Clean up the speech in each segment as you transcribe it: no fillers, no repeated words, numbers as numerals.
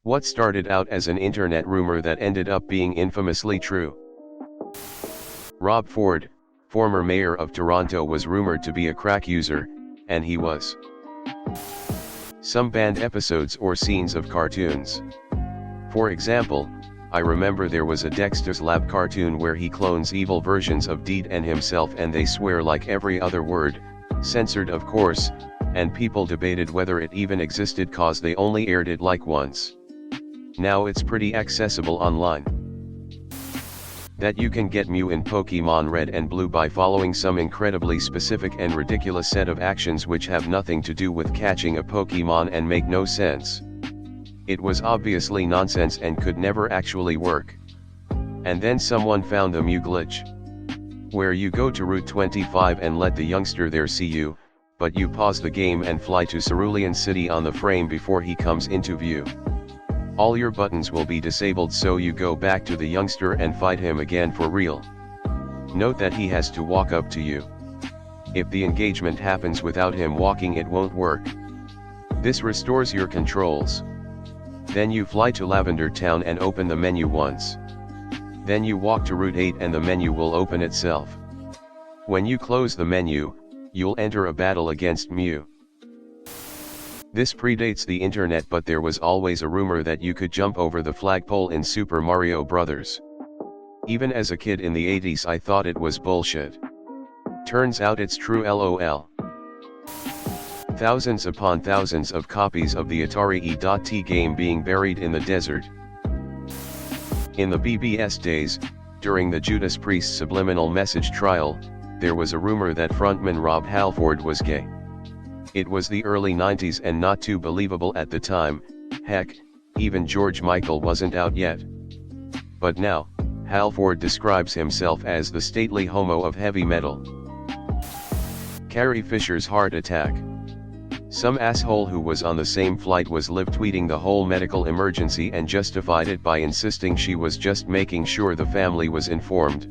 What started out as an internet rumor that ended up being infamously true. Rob Ford, former mayor of Toronto, was rumored to be a crack user, and he was. Some banned episodes or scenes of cartoons. For example, I remember there was a Dexter's Lab cartoon where he clones evil versions of Deed and himself, and they swear like every other word, censored of course, and people debated whether it even existed cause they only aired it like once. Now it's pretty accessible online. That you can get Mew in Pokemon Red and Blue by following some incredibly specific and ridiculous set of actions which have nothing to do with catching a Pokemon and make no sense. It was obviously nonsense and could never actually work. And then someone found the Mew glitch, where you go to Route 25 and let the youngster there see you, but you pause the game and fly to Cerulean City on the frame before he comes into view. All your buttons will be disabled, so you go back to the youngster and fight him again for real. Note that he has to walk up to you. If the engagement happens without him walking, it won't work. This restores your controls. Then you fly to Lavender Town and open the menu once. Then you walk to Route 8 and the menu will open itself. When you close the menu, you'll enter a battle against Mew. This predates the internet, but there was always a rumor that you could jump over the flagpole in Super Mario Bros. Even as a kid in the 80s I thought it was bullshit. Turns out it's true, lol. Thousands upon thousands of copies of the Atari E.T. game being buried in the desert. In the BBS days, during the Judas Priest subliminal message trial, there was a rumor that frontman Rob Halford was gay. It was the early 90s and not too believable at the time. Heck, even George Michael wasn't out yet. But now, Halford describes himself as the stately homo of heavy metal. Carrie Fisher's heart attack. Some asshole who was on the same flight was live tweeting the whole medical emergency and justified it by insisting she was just making sure the family was informed.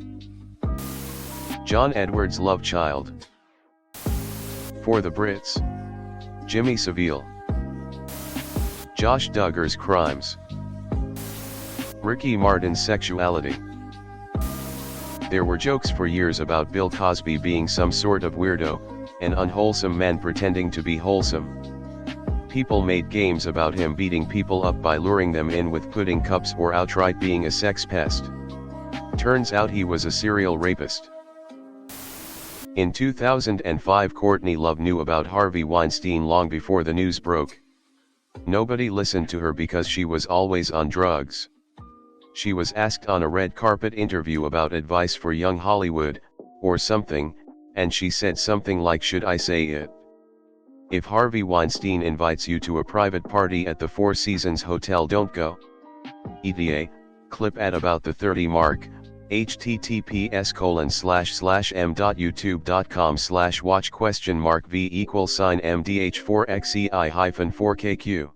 John Edwards' love child. For the Brits, Jimmy Savile. Josh Duggar's crimes. Ricky Martin's sexuality. There were jokes for years about Bill Cosby being some sort of weirdo, an unwholesome man pretending to be wholesome. People made games about him beating people up by luring them in with pudding cups or outright being a sex pest. Turns out he was a serial rapist. In 2005, Courtney Love knew about Harvey Weinstein long before the news broke. Nobody listened to her because she was always on drugs. She was asked on a red carpet interview about advice for young Hollywood, or something, and she said something like, "Should I say it? If Harvey Weinstein invites you to a private party at the Four Seasons Hotel, don't go." ETA, clip at about the 30 mark. https://m.youtube.com/watch?v=mdh4xei-4kq.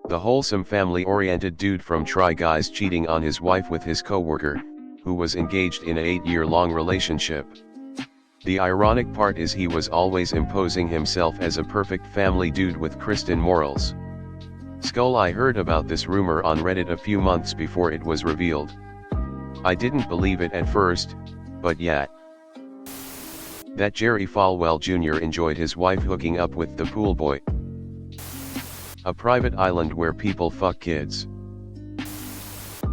The wholesome family-oriented dude from Try Guys cheating on his wife with his coworker, who was engaged in an 8-year-long relationship. The ironic part is he was always imposing himself as a perfect family dude with Christian morals. Skull, I heard about this rumor on Reddit a few months before it was revealed. I didn't believe it at first, but yeah. That Jerry Falwell Jr. enjoyed his wife hooking up with the pool boy. A private island where people fuck kids.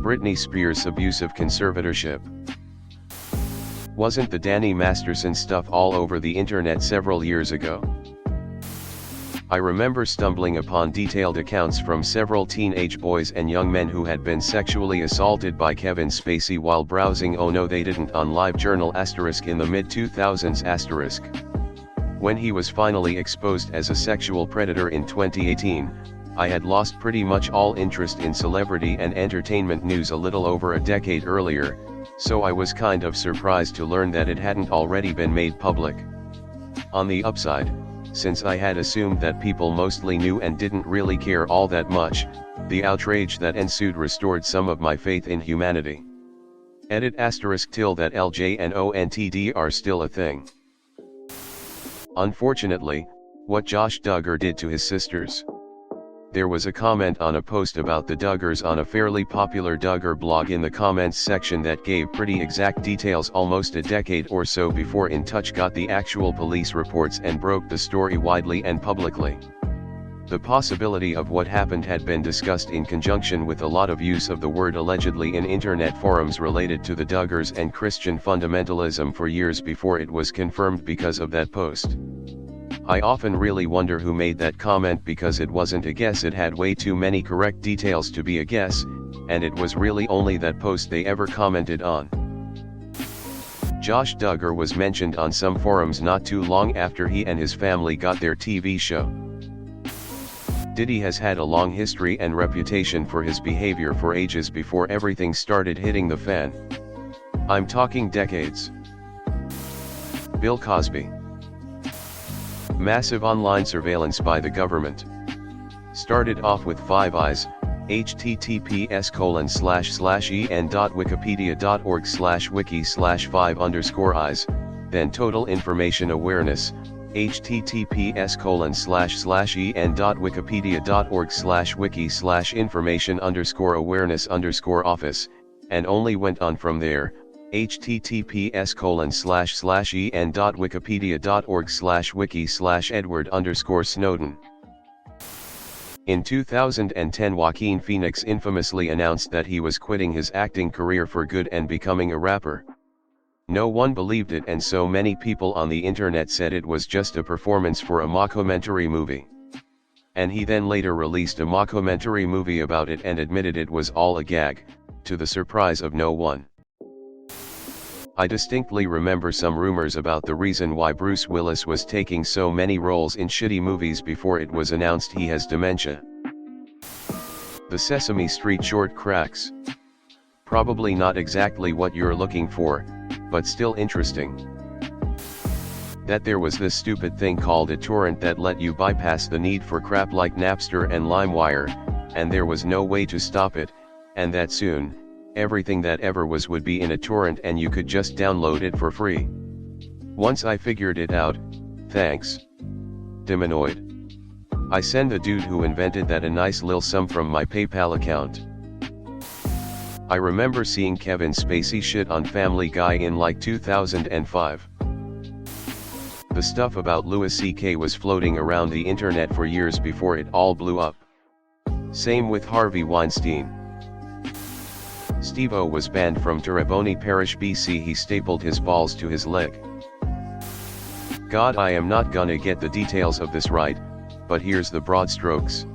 Britney Spears' abusive conservatorship. Wasn't the Danny Masterson stuff all over the internet several years ago? I remember stumbling upon detailed accounts from several teenage boys and young men who had been sexually assaulted by Kevin Spacey while browsing Oh No They Didn't on LiveJournal* in the mid-2000s*. When he was finally exposed as a sexual predator in 2018, I had lost pretty much all interest in celebrity and entertainment news a little over a decade earlier, so I was kind of surprised to learn that it hadn't already been made public. On the upside, since I had assumed that people mostly knew and didn't really care all that much, the outrage that ensued restored some of my faith in humanity. Edit *till that LJ and ONTD are still a thing. Unfortunately, what Josh Duggar did to his sisters. There was a comment on a post about the Duggars on a fairly popular Duggar blog in the comments section that gave pretty exact details almost a decade or so before In Touch got the actual police reports and broke the story widely and publicly. The possibility of what happened had been discussed in conjunction with a lot of use of the word allegedly in internet forums related to the Duggars and Christian fundamentalism for years before it was confirmed because of that post. I often really wonder who made that comment, because it wasn't a guess, it had way too many correct details to be a guess, and it was really only that post they ever commented on. Josh Duggar was mentioned on some forums not too long after he and his family got their TV show. Diddy has had a long history and reputation for his behavior for ages before everything started hitting the fan. I'm talking decades. Bill Cosby. Massive online surveillance by the government. Started off with Five Eyes, https://en.wikipedia.org/wiki/5_eyes, then Total Information Awareness, https://en.wikipedia.org/wiki/information_awareness_office, and only went on from there. https://en.wikipedia.org/wiki/Edward_Snowden. In 2010, Joaquin Phoenix infamously announced that he was quitting his acting career for good and becoming a rapper. No one believed it, and so many people on the internet said it was just a performance for a mockumentary movie. And he then later released a mockumentary movie about it and admitted it was all a gag, to the surprise of no one. I distinctly remember some rumors about the reason why Bruce Willis was taking so many roles in shitty movies before it was announced he has dementia. The Sesame Street short cracks. Probably not exactly what you're looking for, but still interesting. That there was this stupid thing called a torrent that let you bypass the need for crap like Napster and LimeWire, and there was no way to stop it, and that soon, everything that ever was would be in a torrent and you could just download it for free. Once I figured it out, thanks, Diminoid. I send the dude who invented that a nice lil sum from my PayPal account. I remember seeing Kevin Spacey shit on Family Guy in like 2005. The stuff about Louis C.K. was floating around the internet for years before it all blew up. Same with Harvey Weinstein. Steve-O was banned from Terrebonne Parish, BC. He stapled his balls to his leg. God, I am not gonna get the details of this right, but here's the broad strokes.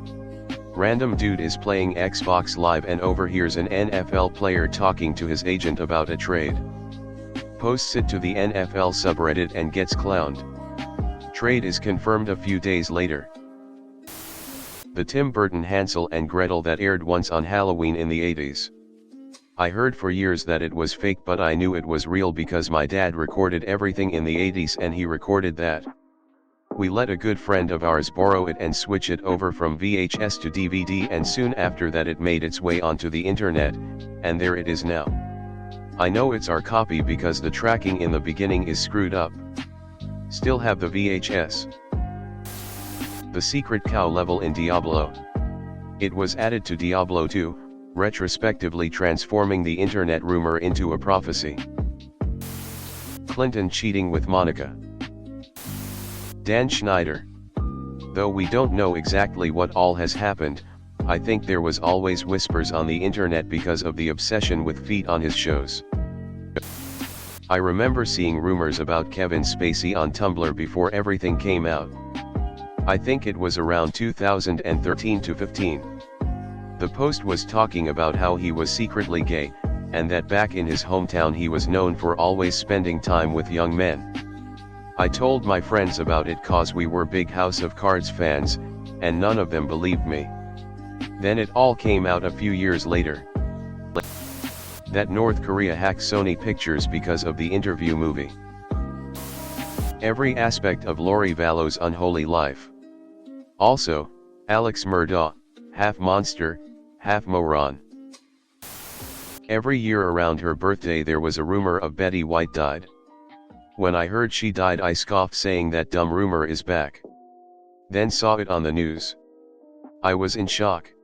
Random dude is playing Xbox Live and overhears an NFL player talking to his agent about a trade. Posts it to the NFL subreddit and gets clowned. Trade is confirmed a few days later. The Tim Burton Hansel and Gretel that aired once on Halloween in the 80s. I heard for years that it was fake, but I knew it was real because my dad recorded everything in the 80s and he recorded that. We let a good friend of ours borrow it and switch it over from VHS to DVD, and soon after that it made its way onto the internet, and there it is now. I know it's our copy because the tracking in the beginning is screwed up. Still have the VHS. The secret cow level in Diablo. It was added to Diablo 2, retrospectively transforming the internet rumor into a prophecy. Clinton cheating with Monica. Dan Schneider. Though we don't know exactly what all has happened, I think there was always whispers on the internet because of the obsession with feet on his shows. I remember seeing rumors about Kevin Spacey on Tumblr before everything came out. I think it was around 2013 to 15. The post was talking about how he was secretly gay, and that back in his hometown he was known for always spending time with young men. I told my friends about it cause we were big House of Cards fans, and none of them believed me. Then it all came out a few years later. That North Korea hacked Sony Pictures because of the Interview movie. Every aspect of Lori Vallow's unholy life. Also, Alex Murdaugh, half monster, half moron. Every year around her birthday there was a rumor of Betty White died. When I heard she died I scoffed, saying that dumb rumor is back. Then saw it on the news. I was in shock.